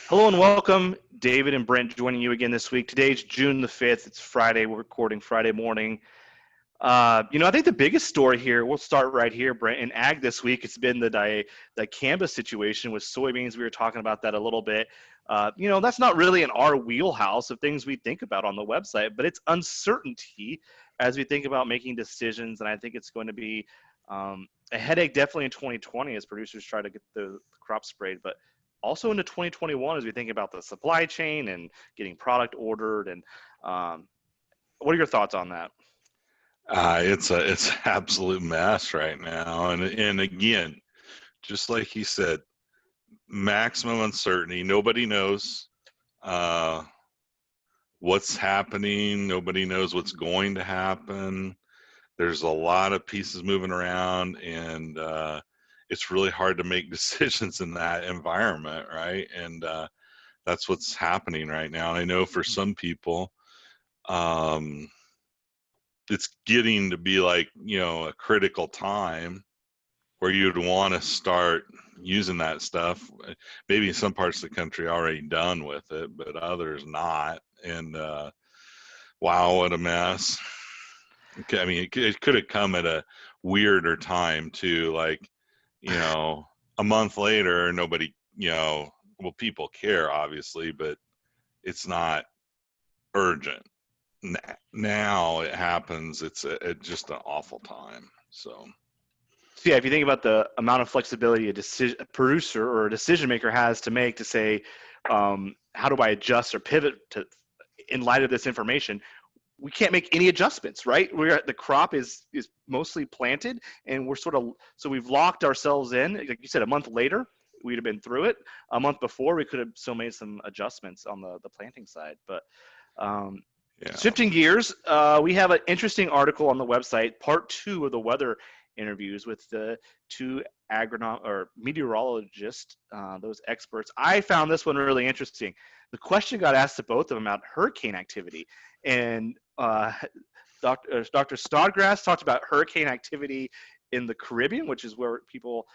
Hello and welcome. David and Brent joining you again this week. Today's June the 5th. It's Friday. We're recording Friday morning. I think the biggest story here, we'll start right here, Brent. In ag this week, it's been the dicamba situation with soybeans. We were talking about that a little bit. That's not really in our wheelhouse of things we think about on the website, but it's uncertainty as we think about making decisions. And I think it's going to be a headache definitely in 2020 as producers try to get the crop sprayed, but also into 2021 as we think about the supply chain and getting product ordered. And what are your thoughts on that? It's an absolute mess right now, and again, just like he said, maximum uncertainty. Nobody knows uh, what's happening. Nobody knows what's going to happen. There's a lot of pieces moving around, and it's really hard to make decisions in that environment, right? And that's what's happening right now. And I know for some people, um, it's getting to be like a critical time where you'd want to start using that stuff. Maybe in some parts of the country already done with it, but others not. And wow, what a mess. Okay, I mean, it could have come at a weirder time too, like a month later, nobody, well, people care obviously, but it's not urgent. Now it happens. It's just an awful time. So Yeah, if you think about the amount of flexibility a producer or a decision maker has to make to say, how do I adjust or pivot to in light of this information? We can't make any adjustments, right? The crop is mostly planted, and so we've locked ourselves in. Like you said, a month later, we'd have been through it. A month before, we could have still made some adjustments on the planting side. But yeah. shifting gears, we have an interesting article on the website, part 2 of the weather interviews with the two agronom or meteorologists, those experts. I found this one really interesting. The question got asked to both of them about hurricane activity, and Dr. Snodgrass talked about hurricane activity in the Caribbean, which is where people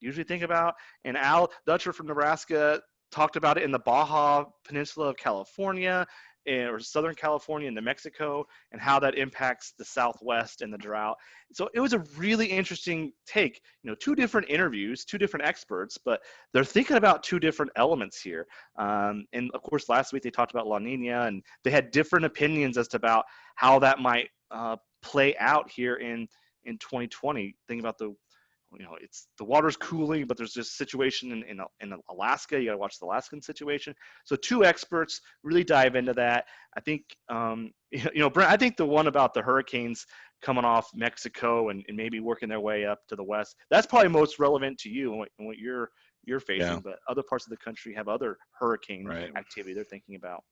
usually think about, and Al Dutcher from Nebraska talked about it in the Baja Peninsula of California or Southern California and New Mexico, and how that impacts the Southwest and the drought. So it was a really interesting take. Two different interviews, two different experts, but they're thinking about two different elements here. And of course, last week they talked about La Nina, and they had different opinions as to about how that might play out here in 2020. Think about it's the water's cooling, but there's this situation in Alaska. You got to watch the Alaskan situation. So two experts really dive into that. I think, Brent, I think the one about the hurricanes coming off Mexico and maybe working their way up to the west, that's probably most relevant to you and what you're facing. Yeah. But other parts of the country have other hurricane Right. activity they're thinking about.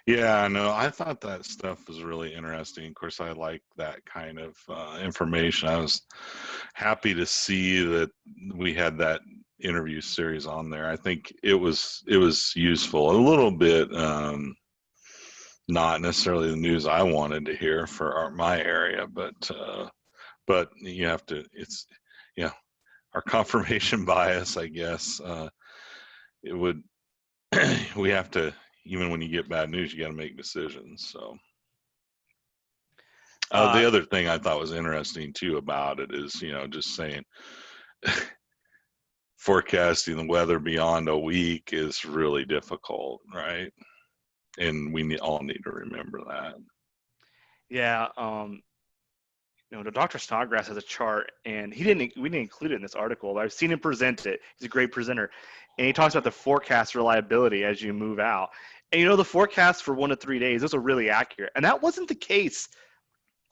Yeah, no, I thought that stuff was really interesting. Of course, I like that kind of information. I was happy to see that we had that interview series on there. I think it was useful, a little bit, not necessarily the news I wanted to hear for my area, but you have to. It's our confirmation bias, I guess. It would. We have to, even when you get bad news, you got to make decisions. So the other thing I thought was interesting too about it is, just saying forecasting the weather beyond a week is really difficult, right? And we all need to remember that. Yeah. The Dr. Snodgrass has a chart, and we didn't include it in this article, but I've seen him present it. He's a great presenter. And he talks about the forecast reliability as you move out. And the forecast for 1 to 3 days, those are really accurate. And that wasn't the case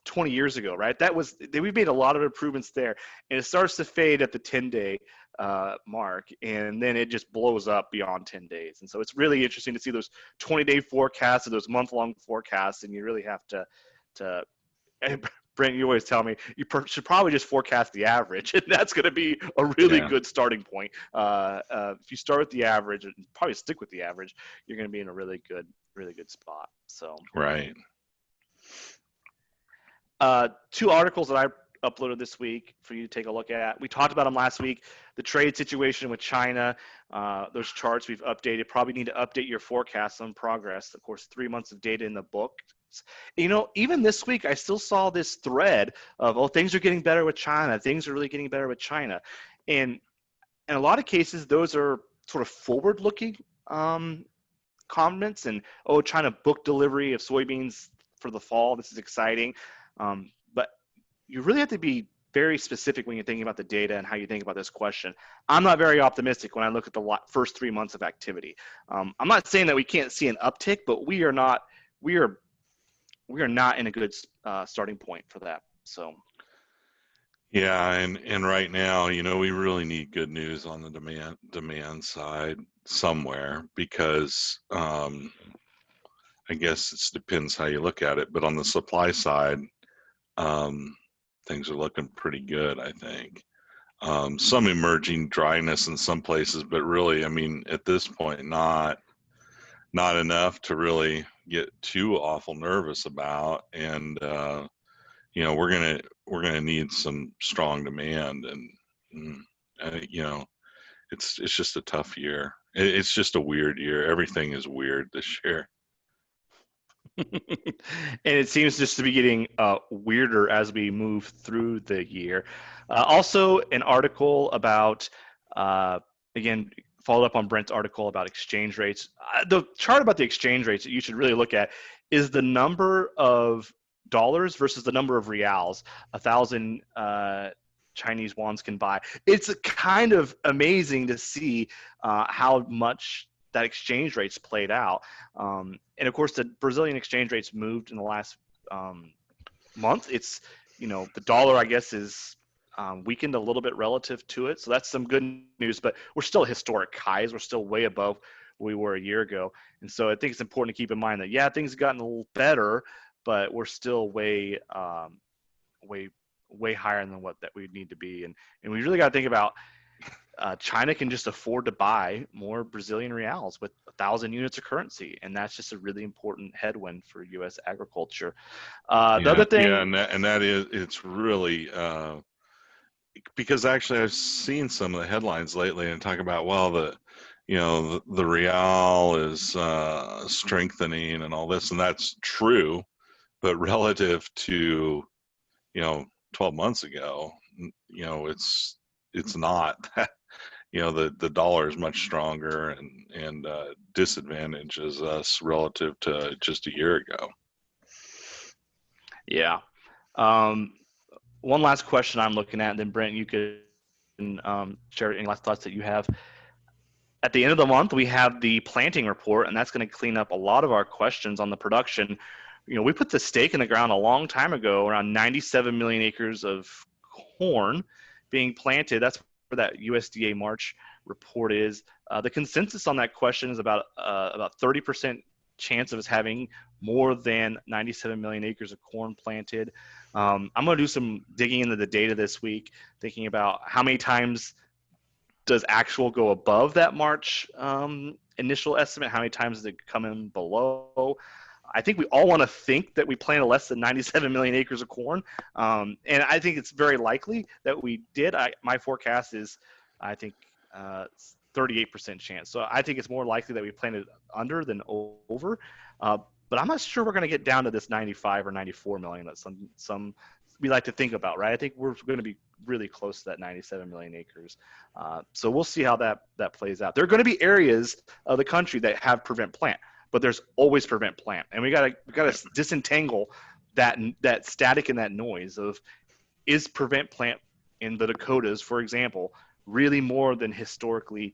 20 years ago, right? We've made a lot of improvements there. And it starts to fade at the 10-day mark, and then it just blows up beyond 10 days. And so it's really interesting to see those 20-day forecasts or those month-long forecasts, and you really have to and Brent, you always tell me you should probably just forecast the average, and that's going to be a really good starting point. If you start with the average and probably stick with the average, you're going to be in a really good spot. So right. Two articles that uploaded this week for you to take a look at. We talked about them last week. The trade situation with China, those charts we've updated. Probably need to update your forecasts on progress. Of course, 3 months of data in the book. Even this week, I still saw this thread of, oh, things are getting better with China. Things are really getting better with China. And in a lot of cases, those are sort of forward-looking comments. And, oh, China booked delivery of soybeans for the fall. This is exciting. But you really have to be very specific when you're thinking about the data and how you think about this question. I'm not very optimistic when I look at the first 3 months of activity. I'm not saying that we can't see an uptick, but we are not in a good starting point for that. So. Yeah, and right now, we really need good news on the demand side somewhere, because I guess it depends how you look at it. But on the supply side, things are looking pretty good, I think. Some emerging dryness in some places, but really, I mean, at this point, not enough to really get too awful nervous about. And we're gonna need some strong demand, and it's just a tough year. It's just a weird year. Everything is weird this year. And it seems just to be getting weirder as we move through the year. Also, an article about, again, followed up on Brent's article about exchange rates. The chart about the exchange rates that you should really look at is the number of dollars versus the number of reals 1,000 Chinese wons can buy. It's kind of amazing to see how much that exchange rates played out. And of course, the Brazilian exchange rates moved in the last month. It's, the dollar, I guess, is weakened a little bit relative to it. So that's some good news, but we're still historic highs. We're still way above where we were a year ago. And so I think it's important to keep in mind that, yeah, things have gotten a little better, but we're still way higher than what that we need to be. And we really got to think about China can just afford to buy more Brazilian reals with 1,000 units of currency, and that's just a really important headwind for U.S. agriculture. The other thing, yeah, and that is, it's really because actually I've seen some of the headlines lately and talk about, well, the real is strengthening and all this, and that's true, but relative to 12 months ago, it's not. The dollar is much stronger and disadvantages us relative to just a year ago. Yeah. One last question I'm looking at, and then Brent, you can share any last thoughts that you have. At the end of the month, we have the planting report, and that's going to clean up a lot of our questions on the production. We put the stake in the ground a long time ago, around 97 million acres of corn being planted. That's where that USDA March report is. The consensus on that question is about 30% chance of us having more than 97 million acres of corn planted. I'm going to do some digging into the data this week, thinking about how many times does actual go above that March initial estimate, how many times does it come in below. I think we all want to think that we planted less than 97 million acres of corn. And I think it's very likely that we did. My forecast is, I think, 38% chance. So I think it's more likely that we planted under than over. But I'm not sure we're going to get down to this 95 or 94 million that some we like to think about, right? I think we're going to be really close to that 97 million acres. So we'll see how that plays out. There are going to be areas of the country that have prevent plant, but there's always prevent plant, and we got to disentangle that static and that noise of, is prevent plant in the Dakotas, for example, really more than historically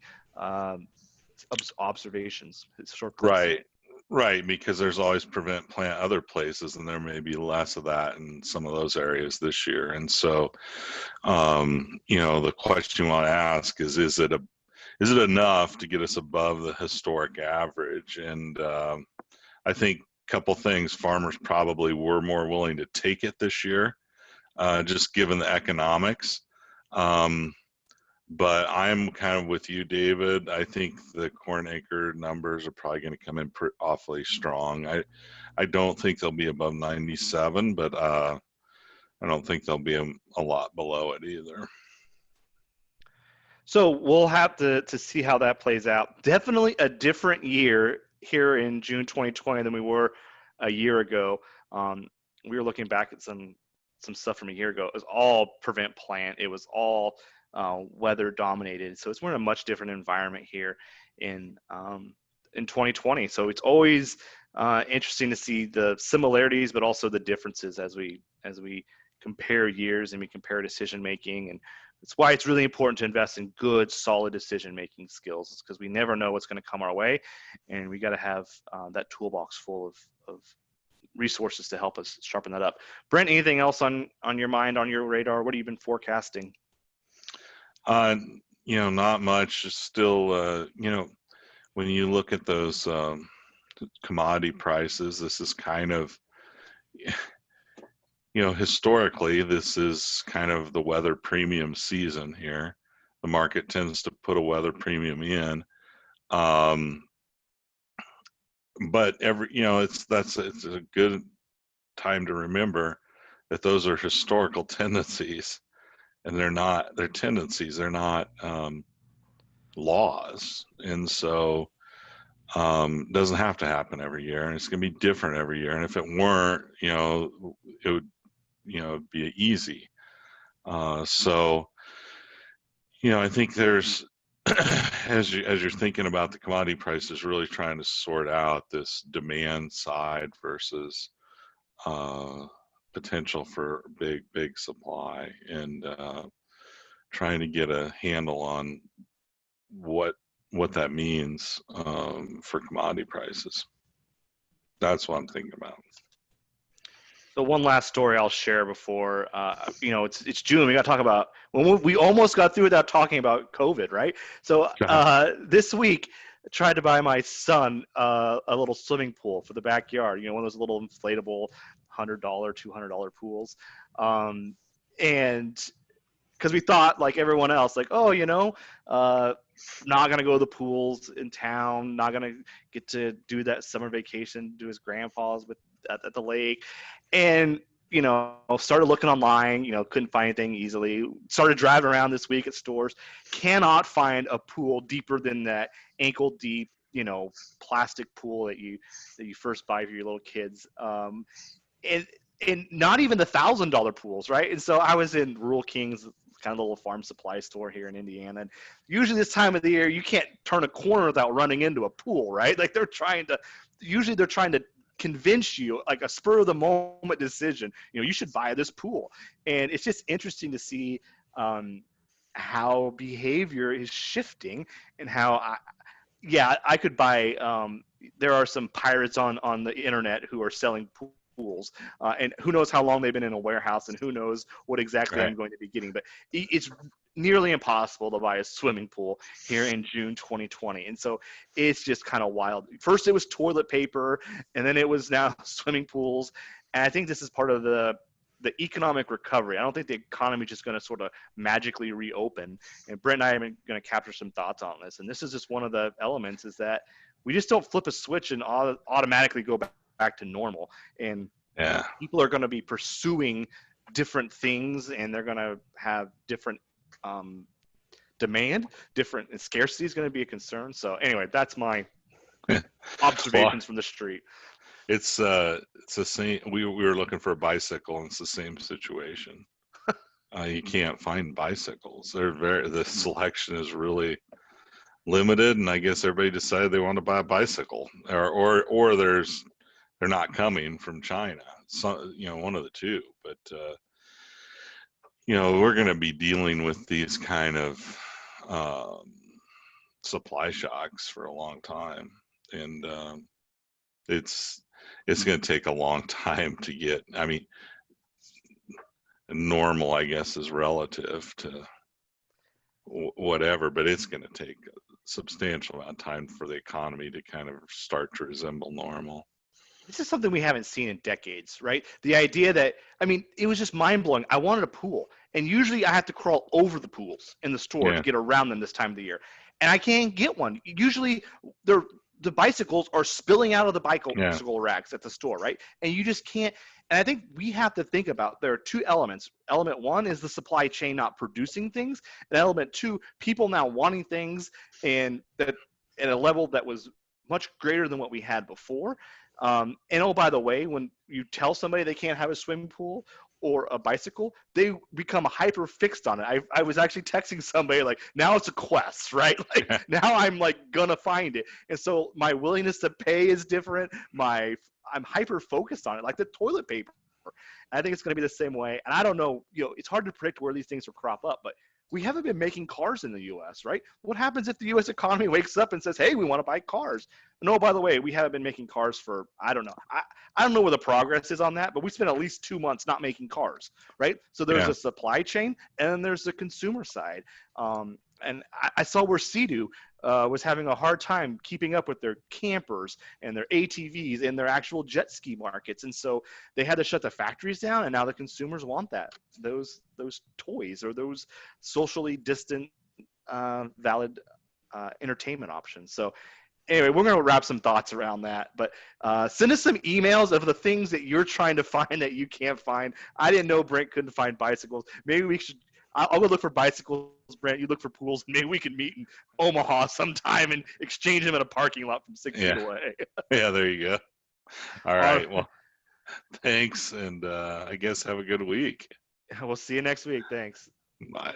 observations historically. Right, because there's always prevent plant other places, and there may be less of that in some of those areas this year. And so the question you want to ask is it enough to get us above the historic average? And I think a couple things. Farmers probably were more willing to take it this year, just given the economics. But I'm kind of with you, David. I think the corn acre numbers are probably going to come in awfully strong. I don't think they'll be above 97, but I don't think they'll be a lot below it either. So we'll have to see how that plays out. Definitely a different year here in June 2020 than we were a year ago. Um, we were looking back at some stuff from a year ago. It was all prevent plant. It was all weather dominated. So we're in a much different environment here in 2020. So it's always interesting to see the similarities, but also the differences as we compare years and we compare decision making. And it's why it's really important to invest in good, solid decision-making skills. It's because we never know what's going to come our way, and we got to have that toolbox full of resources to help us sharpen that up. Brent, anything else on your mind, on your radar? What have you been forecasting? Uh, not much. Just still, when you look at those commodity prices, this is kind of, historically, this is kind of the weather premium season here. The market tends to put a weather premium in. But it's a good time to remember that those are historical tendencies, and they're tendencies, they're not laws. And so it doesn't have to happen every year, and it's going to be different every year. And if it weren't, it would be easy. So I think there's as you're thinking about the commodity prices, really trying to sort out this demand side versus potential for big supply, and trying to get a handle on what that means for commodity prices. That's what I'm thinking about. So one last story I'll share before, it's June. We got to talk about when we almost got through without talking about COVID, right? So this week, I tried to buy my son a little swimming pool for the backyard. One of those little inflatable $100, $200 pools, and because we thought like everyone else, like, oh, not gonna go to the pools in town, not gonna get to do that summer vacation, do his grandpa's at the lake, and started looking online, couldn't find anything easily. Started driving around this week at stores, cannot find a pool deeper than that ankle deep, plastic pool that you first buy for your little kids. And not even the $1,000 pools, right? And so I was in Rural Kings, kind of a little farm supply store here in Indiana. And usually this time of the year, you can't turn a corner without running into a pool, right? Like they're trying to convince you, like a spur of the moment decision, you should buy this pool. And it's just interesting to see how behavior is shifting, and how I could buy, there are some pirates on the internet who are selling pools, and who knows how long they've been in a warehouse, and who knows what exactly Right. I'm going to be getting. But it's nearly impossible to buy a swimming pool here in June 2020. And so it's just kind of wild. First it was toilet paper, and then it was now swimming pools. And I think this is part of the economic recovery. I don't think the economy is just going to sort of magically reopen. And Brent and I are going to capture some thoughts on this. And this is just one of the elements, is that we just don't flip a switch and automatically go back to normal. And Yeah. people are going to be pursuing different things, and they're going to have different demand, different, and scarcity is going to be a concern. So anyway, that's my observations from the street. It's the same. We were looking for a bicycle, and it's the same situation. You can't find bicycles. The selection is really limited, and I guess everybody decided they want to buy a bicycle, or they're not coming from China. So one of the two. But we're going to be dealing with these kind of supply shocks for a long time, and it's going to take a long time to get. I mean, normal, I guess, is relative to whatever, but it's going to take a substantial amount of time for the economy to kind of start to resemble normal. This is something we haven't seen in decades, right? The idea that, it was just mind blowing. I wanted a pool, and usually I have to crawl over the pools in the store to get around them this time of the year, and I can't get one. Usually they're the bicycles are spilling out of the Yeah. bicycle racks at the store, right? And you just can't. And I think we have to think about there are two elements. Element one is the supply chain not producing things, and element two, people now wanting things and that at a level that was much greater than what we had before. And oh, by the way, when you tell somebody they can't have a swimming pool or a bicycle, they become hyper fixed on it. I was actually texting somebody like, now it's a quest, right? Like now I'm like gonna find it, and so my willingness to pay is different. I'm hyper focused on it, like the toilet paper. I think it's going to be the same way. And I don't know, it's hard to predict where these things will crop up, but we haven't been making cars in the U.S., right? What happens if the U.S. economy wakes up and says, hey, we want to buy cars? No, by the way, we haven't been making cars for, I don't know. I don't know where the progress is on that, but we spent at least 2 months not making cars, right? So there's Yeah. a supply chain, and then there's the consumer side. And I saw where Sea-Doo was having a hard time keeping up with their campers and their ATVs and their actual jet ski markets. And so they had to shut the factories down, and now the consumers want those toys or those socially distant, valid entertainment options. So anyway, we're going to wrap some thoughts around that. But send us some emails of the things that you're trying to find that you can't find. I didn't know Brent couldn't find bicycles. Maybe we should. I'll go look for bicycles, Brent. You look for pools. Maybe we can meet in Omaha sometime and exchange them in a parking lot from 6 feet Yeah. away. Yeah. There you go. All All right. Well, thanks, and I guess have a good week. right. We'll see you next week. Thanks. Bye.